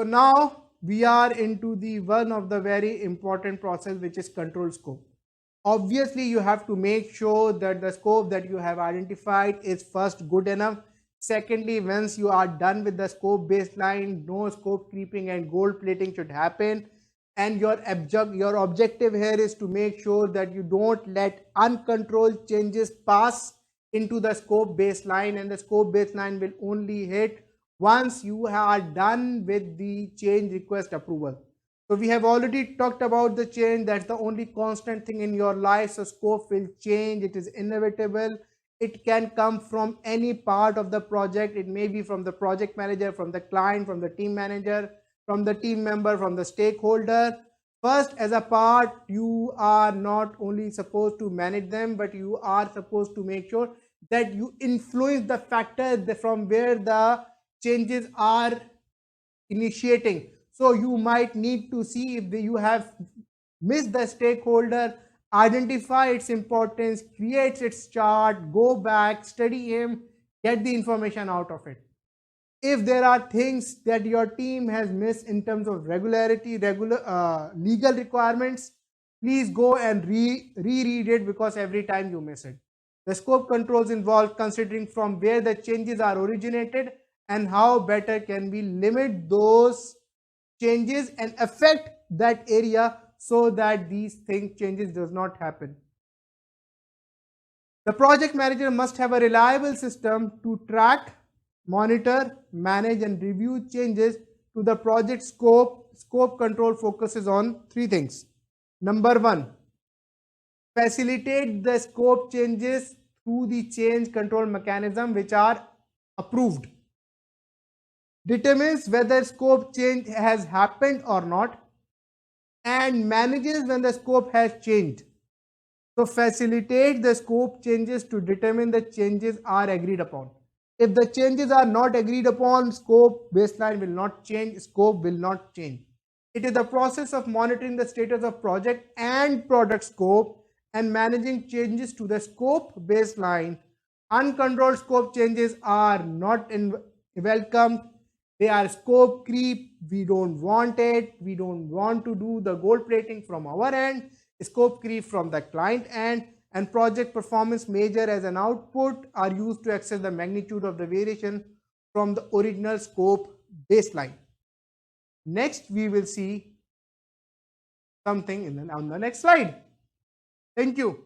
So now we are into the one of the very important process, which is control scope. Obviously, you have to make sure that the scope that you have identified is first good enough. Secondly, once you are done with the scope baseline, no scope creeping and gold plating should happen. And your objective here is to make sure that you don't let uncontrolled changes pass into the scope baseline, and the scope baseline will only hit once you are done with the change request approval. So we have already talked about the change. That's the only constant thing in your life. So scope will change. It is inevitable. It can come from any part of the project. It may be from the project manager, from the client, from the team manager, from the team member, from the stakeholder. First, as a part, you are not only supposed to manage them, but you are supposed to make sure that you influence the factor from where the changes are initiating. So you might need to see if you have missed the stakeholder, identify its importance, create its chart, go back, study him, get the information out of it. If there are things that your team has missed in terms of regularity, legal requirements, please go and reread it, because every time you miss it. The scope controls involve considering from where the changes are originated and how better can we limit those changes and affect that area so that these changes does not happen. The project manager must have a reliable system to track, monitor, manage, and review changes to the project scope. Scope control focuses on three things. Number one, facilitate the scope changes through the change control mechanism which are approved. Determines whether scope change has happened or not, and manages when the scope has changed. So facilitate the scope changes to determine the changes are agreed upon. If the changes are not agreed upon, scope baseline will not change, scope will not change. It is the process of monitoring the status of project and product scope and managing changes to the scope baseline. Uncontrolled scope changes are not welcomed. They are scope creep. We don't want it. We don't want to do the gold plating from our end. Scope creep from the client end, and project performance measure as an output are used to assess the magnitude of the variation from the original scope baseline. Next, we will see something on the next slide. Thank you.